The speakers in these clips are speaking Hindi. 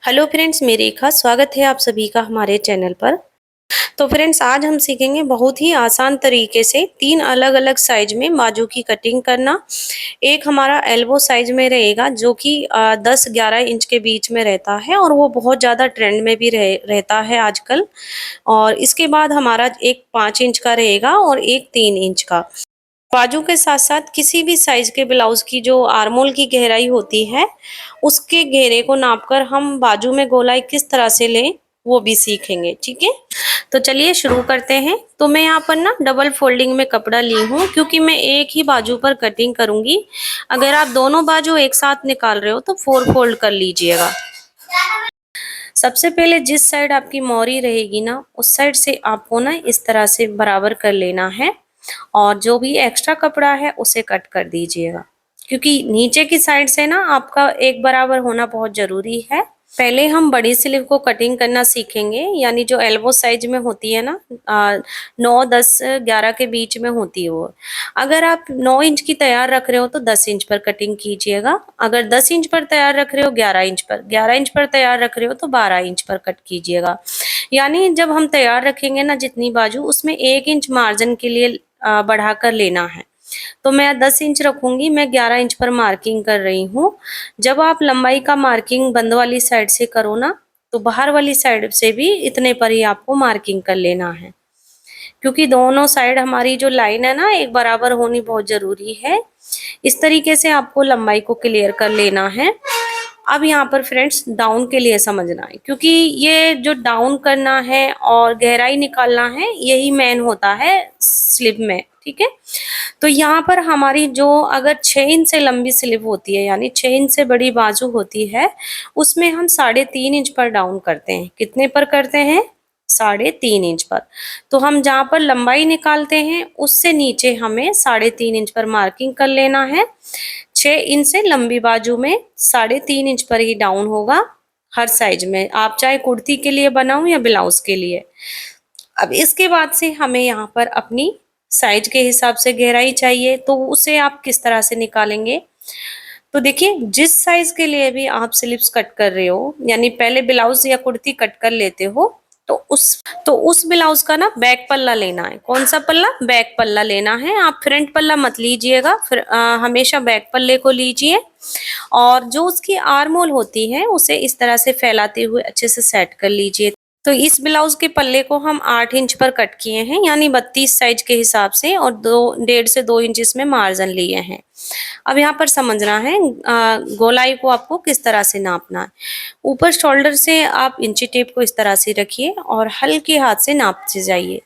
हेलो फ्रेंड्स, मैं रेखा स्वागत है आप सभी का हमारे चैनल पर। तो फ्रेंड्स, आज हम सीखेंगे बहुत ही आसान तरीके से 3 अलग-अलग साइज में बाजू की कटिंग करना। एक हमारा एल्बो साइज में रहेगा जो कि 10-11 इंच के बीच में रहता है और वो बहुत ज़्यादा ट्रेंड में भी रहता है आजकल। और इसके बाद हमारा एक 5 इंच का रहेगा और एक 3 इंच का। बाजू के साथ-साथ किसी भी साइज के ब्लाउज की जो आर्मोल की गहराई होती है, उसके घेरे को नापकर हम बाजू में गोलाई किस तरह से लें, वो भी सीखेंगे, ठीक है? तो चलिए शुरू करते हैं। तो मैं यहाँ पर ना डबल फोल्डिंग में कपड़ा ली हूँ क्योंकि मैं एक ही बाजू पर कटिंग करूँगी। अगर आप दोनों बाजू एक साथ निकाल रहे हो तो 4 फोल्ड कर लीजिएगा। सबसे पहले जिस साइड आपकी मोरी रहेगी ना, उस साइड से आपको ना इस तरह से बराबर कर लेना है और जो भी एक्स्ट्रा कपड़ा है उसे कट कर दीजिएगा, क्योंकि नीचे की साइड से ना आपका एक बराबर होना बहुत जरूरी है। पहले हम बड़ी स्लीव को कटिंग करना सीखेंगे, यानी जो एल्बो साइज में होती है ना, 9, 10, 11 के बीच में होती है वो। अगर आप 9 इंच की तैयार रख रहे हो तो 10 इंच पर कटिंग कीजिएगा। अगर 10 इंच पर तैयार रख रहे हो 11 इंच पर, 11 इंच पर तैयार रख रहे हो तो 12 इंच पर कट कीजिएगा। यानी जब हम तैयार रखेंगे ना जितनी बाजू, उसमें 1 इंच मार्जिन के लिए बढ़ाकर लेना है। तो मैं 10 इंच रखूंगी, मैं 11 इंच पर मार्किंग कर रही हूँ। जब आप लंबाई का मार्किंग बंद वाली साइड से करो ना, तो बाहर वाली साइड से भी इतने पर ही आपको मार्किंग कर लेना है, क्योंकि दोनों साइड हमारी जो लाइन है ना एक बराबर होनी बहुत जरूरी है। इस तरीके से आपको लंबाई को क्लियर कर लेना है। अब यहाँ पर फ्रेंड्स डाउन के लिए समझना है, क्योंकि ये जो डाउन करना है और गहराई निकालना है यही मेन होता है स्लीव में, ठीक है? तो यहाँ पर हमारी जो अगर 6 इंच से लंबी स्लीव होती है, यानी 6 इंच से बड़ी बाजू होती है, उसमें हम 3.5 इंच पर डाउन करते हैं। कितने पर करते हैं? 3.5 इंच पर। तो हम जहाँ पर लंबाई निकालते हैं उससे नीचे हमें 3.5 इंच पर मार्किंग कर लेना है। 6 इंच से लंबी बाजू में 3.5 इंच पर ही डाउन होगा हर साइज में, आप चाहे कुर्ती के लिए बनाओ या ब्लाउज के लिए। अब इसके बाद से हमें यहाँ पर अपनी साइज के हिसाब से गहराई चाहिए, तो उसे आप किस तरह से निकालेंगे? तो देखिए, जिस साइज के लिए भी आप स्लीव्स कट कर रहे हो, यानी पहले ब्लाउज या कुर्ती कट कर लेते हो, तो उस ब्लाउज का ना बैक पल्ला लेना है। कौन सा पल्ला? बैक पल्ला लेना है। आप फ्रंट पल्ला मत लीजिएगा, फिर हमेशा बैक पल्ले को लीजिए। और जो उसकी आर्म होल होती है उसे इस तरह से फैलाते हुए अच्छे से सेट कर लीजिए। तो इस ब्लाउज के पल्ले को हम 8 इंच पर कट किए हैं, यानी 32 साइज के हिसाब से, और 1.5 से 2 इंच इसमें मार्जिन लिए हैं। अब यहाँ पर समझना है गोलाई को आपको किस तरह से नापना है। ऊपर शोल्डर से आप इंची टेप को इस तरह से रखिए और हल्के हाथ से नापते जाइए।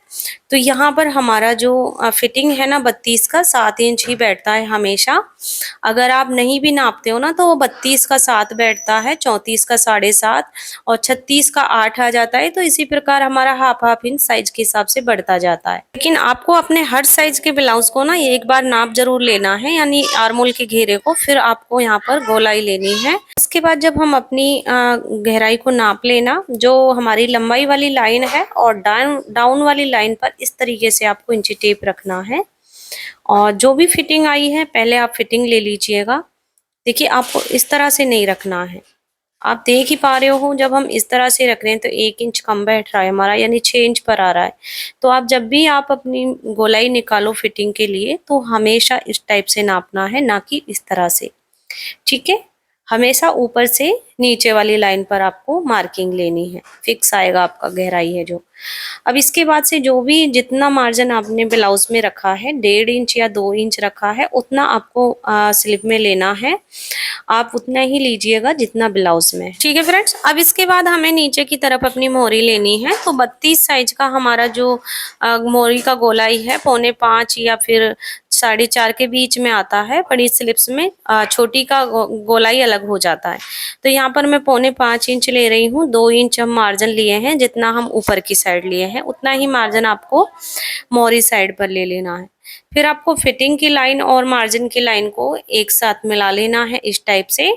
तो यहाँ पर हमारा जो फिटिंग है ना 32 का 7 इंच ही बैठता है हमेशा। अगर आप नहीं भी नापते हो ना तो वो 32 का 7 बैठता है, 34 का 7.5 और 36 का 8 आ जाता है। तो इसी प्रकार हमारा हाफ इंच साइज के हिसाब से बढ़ता जाता है। लेकिन आपको अपने हर साइज के ब्लाउज को ना एक बार नाप जरूर लेना है, यानी आर्मोल के घेरे को, फिर आपको यहाँ पर गोलाई लेनी है। इसके बाद जब हम अपनी गहराई को नाप लेना, जो हमारी लंबाई वाली लाइन है और डाउन वाली लाइन पर इस तरीके से आपको इंची टेप रखना है। और जो भी फिटिंग आई है पहले आप फिटिंग ले लीजिएगा। देखिए, आपको इस तरह से नहीं रखना है। आप देख ही पा रहे हो, जब हम इस तरह से रख रहे हैं तो 1 इंच कम बैठ रहा है हमारा, यानी 6 इंच पर आ रहा है। तो आप जब भी आप अपनी गोलाई निकालो फिटिंग के लिए तो हमेशा इस टाइप से नापना है, ना कि इस तरह से, ठीक है? हमेशा ऊपर से नीचे वाली लाइन पर आपको मार्किंग लेनी है, फिक्स आएगा आपका गहराई है जो। अब इसके बाद से जो भी जितना मार्जिन आपने ब्लाउज में रखा है, 1.5 इंच या 2 इंच रखा है, उतना आपको स्लीव में लेना है। आप उतना ही लीजिएगा जितना ब्लाउज में, ठीक है फ्रेंड्स? अब इसके बाद हमें नीचे की तरफ अपनी मोहरी लेनी है। तो 32 साइज का हमारा जो मोहरी का गोलाई है 4.25 या फिर 4.5 के बीच में आता है। बड़ी स्लिप्स में छोटी का गोलाई अलग हो जाता है। तो यहाँ पर मैं 4.25 इंच ले रही हूँ। 2 इंच हम मार्जिन लिए हैं, जितना हम ऊपर की साइड लिए हैं उतना ही मार्जिन आपको मोहरी साइड पर ले लेना है। फिर आपको फिटिंग की लाइन और मार्जिन की लाइन को एक साथ मिला लेना है इस टाइप से।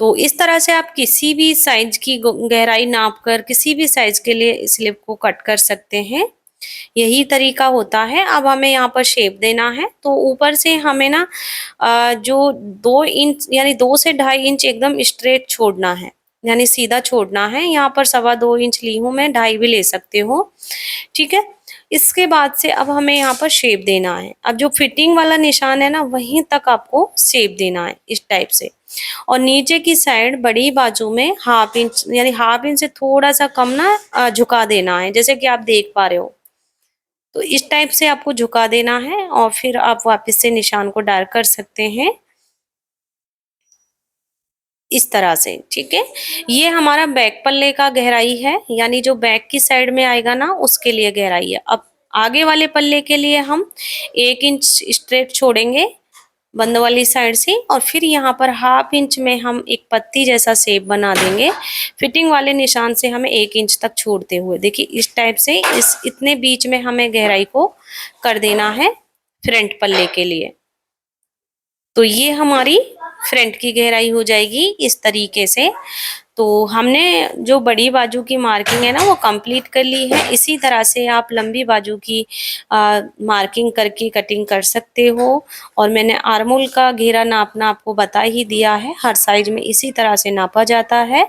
तो इस तरह से आप किसी भी साइज की गहराई नाप कर किसी भी साइज के लिए स्लिप को कट कर सकते हैं। यही तरीका होता है। अब हमें यहाँ पर शेप देना है, तो ऊपर से हमें ना जो 2 इंच यानी 2 से 2.5 इंच एकदम स्ट्रेट छोड़ना है। यानी सीधा छोड़ना है। यहाँ पर 2.25 इंच ली हूँ मैं, 2.5 भी ले सकते हो। ठीक है, इसके बाद से अब हमें यहाँ पर शेप देना है। अब जो फिटिंग वाला निशान है ना, वहीं तक आपको शेप देना है इस टाइप से। और नीचे की साइड बड़ी बाजू में 1/2 इंच, यानी 1/2 इंच से थोड़ा सा कम ना झुका देना है, जैसे कि आप देख पा रहे हो। तो इस टाइप से आपको झुका देना है और फिर आप वापस से निशान को डार्क कर सकते हैं इस तरह से। ठीक है, ये हमारा बैक पल्ले का गहराई है, यानी जो बैक की साइड में आएगा ना, उसके लिए गहराई है। अब आगे वाले पल्ले के लिए हम 1 इंच स्ट्रेट छोड़ेंगे बंद वाली साइड से, और फिर यहाँ पर 1/2 इंच में हम एक पत्ती जैसा शेप बना देंगे। फिटिंग वाले निशान से हमें 1 इंच तक छोड़ते हुए, देखिए इस टाइप से, इस इतने बीच में हमें गहराई को कर देना है फ्रंट पल्ले के लिए। तो ये हमारी फ्रंट की गहराई हो जाएगी इस तरीके से। तो हमने जो बड़ी बाजू की मार्किंग है ना, वो कंप्लीट कर ली है। इसी तरह से आप लंबी बाजू की मार्किंग करके कटिंग कर सकते हो। और मैंने आर्मोल का घेरा नापना आपको बता ही दिया है, हर साइज में इसी तरह से नापा जाता है।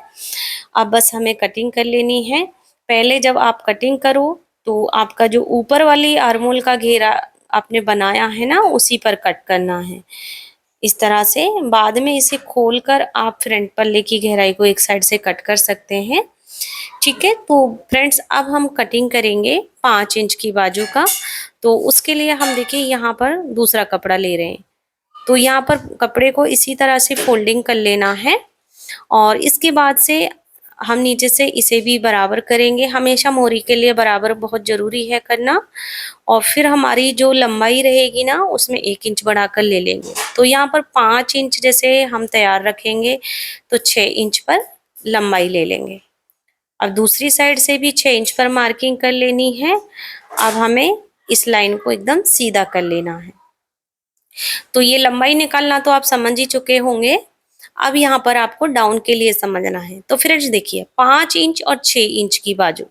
अब बस हमें कटिंग कर लेनी है। पहले जब आप कटिंग करो तो आपका जो ऊपर वाली आर्मोल का घेरा आपने बनाया है ना, उसी पर कट करना है इस तरह से। बाद में इसे खोलकर आप फ्रंट पल्ले की गहराई को एक साइड से कट कर सकते हैं। ठीक है, तो फ्रेंड्स अब हम कटिंग करेंगे 5 इंच की बाजू का। तो उसके लिए हम देखिए यहाँ पर दूसरा कपड़ा ले रहे हैं। तो यहाँ पर कपड़े को इसी तरह से फोल्डिंग कर लेना है, और इसके बाद से हम नीचे से इसे भी बराबर करेंगे। हमेशा मोरी के लिए बराबर बहुत जरूरी है करना। और फिर हमारी जो लंबाई रहेगी ना, उसमें 1 इंच बढ़ाकर ले लेंगे। तो यहाँ पर 5 इंच जैसे हम तैयार रखेंगे, तो 6 इंच पर लंबाई ले लेंगे। अब दूसरी साइड से भी 6 इंच पर मार्किंग कर लेनी है। अब हमें इस लाइन को एकदम सीधा कर लेना है। तो ये लंबाई निकालना तो आप समझ ही चुके होंगे। अब यहाँ पर आपको डाउन के लिए समझना है। तो फ्रेंड्स देखिए, 5 इंच और 6 इंच की बाजू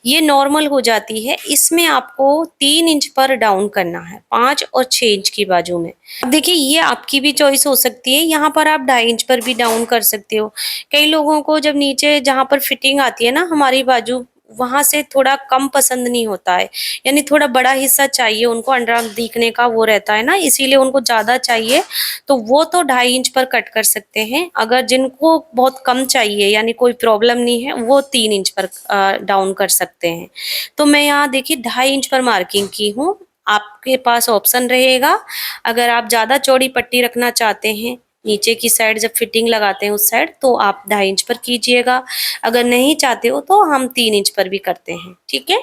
ये नॉर्मल हो जाती है। इसमें आपको 3 इंच पर डाउन करना है 5 और 6 इंच की बाजू में। अब देखिए, ये आपकी भी चॉइस हो सकती है, यहाँ पर आप 2.5 इंच पर भी डाउन कर सकते हो। कई लोगों को जब नीचे जहाँ पर फिटिंग आती है ना हमारी बाजू, वहां से थोड़ा कम पसंद नहीं होता है, यानी थोड़ा बड़ा हिस्सा चाहिए उनको, अंडरआर्म दिखने का वो रहता है ना, इसीलिए उनको ज्यादा चाहिए। तो वो तो 2.5 इंच पर कट कर सकते हैं। अगर जिनको बहुत कम चाहिए, यानी कोई प्रॉब्लम नहीं है, वो 3 इंच पर डाउन कर सकते हैं। तो मैं यहाँ देखिए 2.5 इंच पर मार्किंग की हूँ। आपके पास ऑप्शन रहेगा, अगर आप ज्यादा चौड़ी पट्टी रखना चाहते हैं नीचे की साइड, जब फिटिंग लगाते हैं उस साइड, तो आप 2.5 इंच पर कीजिएगा। अगर नहीं चाहते हो तो हम 3 इंच पर भी करते हैं। ठीक है,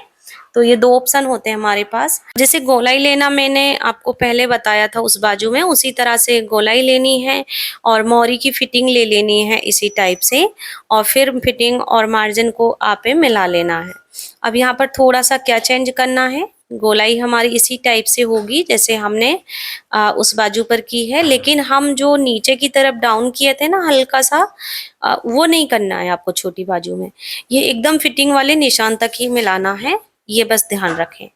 तो ये 2 ऑप्शन होते हैं हमारे पास। जैसे गोलाई लेना मैंने आपको पहले बताया था उस बाजू में, उसी तरह से गोलाई लेनी है और मोहरी की फिटिंग ले लेनी है इसी टाइप से, और फिर फिटिंग और मार्जिन को आपे मिला लेना है। अब यहाँ पर थोड़ा सा क्या चेंज करना है, गोलाई हमारी इसी टाइप से होगी जैसे हमने उस बाजू पर की है, लेकिन हम जो नीचे की तरफ डाउन किए थे ना हल्का सा, वो नहीं करना है आपको छोटी बाजू में। ये एकदम फिटिंग वाले निशान तक ही मिलाना है, ये बस ध्यान रखें।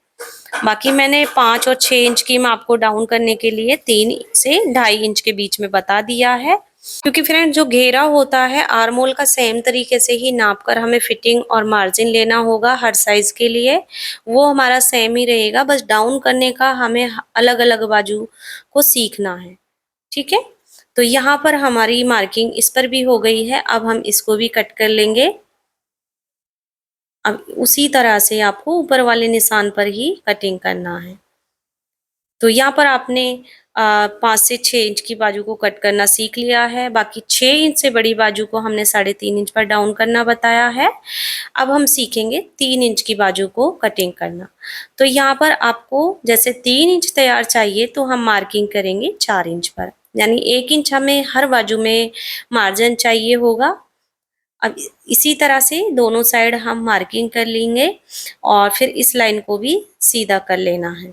बाकी मैंने 5 और 6 इंच की मैं आपको डाउन करने के लिए 3 से 2.5 इंच के बीच में बता दिया है। क्योंकि फ्रेंड जो घेरा होता है आर्मोल का, सेम तरीके से ही नाप कर हमें फिटिंग और मार्जिन लेना होगा हर साइज के लिए। वो हमारा सेम ही रहेगा, बस डाउन करने का हमें अलग अलग बाजू को सीखना है। ठीक है, तो यहाँ पर हमारी मार्किंग इस पर भी हो गई है। अब हम इसको भी कट कर लेंगे। अब उसी तरह से आपको ऊपर वाले निशान पर ही कटिंग करना है। तो यहाँ पर आपने 5 से 6 इंच की बाजू को कट करना सीख लिया है। बाकी 6 इंच से बड़ी बाजू को हमने 3.5 इंच पर डाउन करना बताया है। अब हम सीखेंगे 3 इंच की बाजू को कटिंग करना। तो यहाँ पर आपको जैसे 3 इंच तैयार चाहिए, तो हम मार्किंग करेंगे 4 इंच पर, यानी 1 इंच हमें हर बाजू में मार्जिन चाहिए होगा। अब इसी तरह से दोनों साइड हम मार्किंग कर लेंगे और फिर इस लाइन को भी सीधा कर लेना है।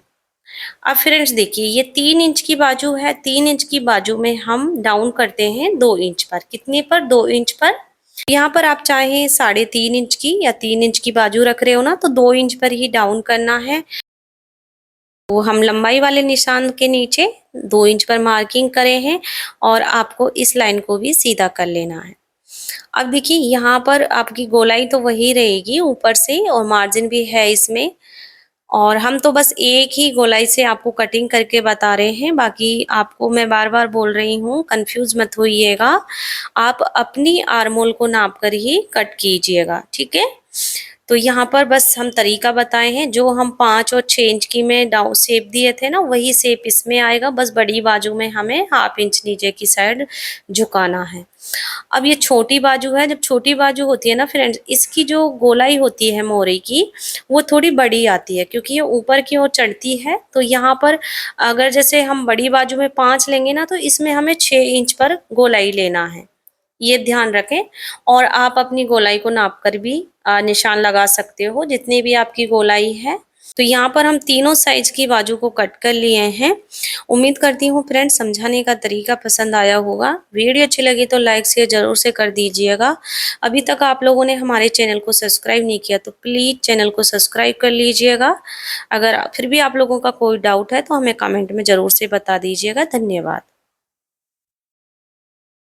अब फ्रेंड्स देखिए, ये 3 इंच की बाजू है, 3 इंच की बाजू में हम डाउन करते हैं 2 इंच पर। कितने पर? 2 इंच पर। यहाँ पर आप चाहे 3.5 इंच की या 3 इंच की बाजू रख रहे हो ना, तो 2 इंच पर ही डाउन करना है। तो हम लंबाई वाले निशान के नीचे 2 इंच पर मार्किंग करे हैं और आपको इस लाइन को भी सीधा कर लेना है। अब देखिए यहाँ पर आपकी गोलाई तो वही रहेगी ऊपर से और मार्जिन भी है इसमें। और हम तो बस एक ही गोलाई से आपको कटिंग करके बता रहे हैं, बाकी आपको मैं बार-बार बोल रही हूँ कंफ्यूज मत होइएगा। आप अपनी आर्म होल को नाप कर ही कट कीजिएगा, ठीक है? तो यहाँ पर बस हम तरीका बताए हैं, जो हम 5 और 6 इंच की में डाउन शेप दिए थे ना, वही शेप इसमें आएगा, बस बड़ी बाजू में हमें ½ इंच नीचे की साइड झुकाना है। अब ये छोटी बाजू है, जब छोटी बाजू होती है ना फ्रेंड्स, इसकी जो गोलाई होती है मोरे की, वो थोड़ी बड़ी आती है क्योंकि ये ऊपर की ओर चढ़ती है। तो यहाँ पर अगर जैसे हम बड़ी बाजू में 5 लेंगे ना, तो इसमें हमें 6 इंच पर गोलाई लेना है। ये ध्यान रखें। और आप अपनी गोलाई को नाप कर भी निशान लगा सकते हो, जितनी भी आपकी गोलाई है। तो यहाँ पर हम तीनों साइज की बाजू को कट कर लिए हैं। उम्मीद करती हूँ फ्रेंड्स समझाने का तरीका पसंद आया होगा। वीडियो अच्छी लगी तो लाइक शेयर जरूर से कर दीजिएगा। अभी तक आप लोगों ने हमारे चैनल को सब्सक्राइब नहीं किया तो प्लीज चैनल को सब्सक्राइब कर लीजिएगा। अगर फिर भी आप लोगों का कोई डाउट है तो हमें कमेंट में जरूर से बता दीजिएगा। धन्यवाद।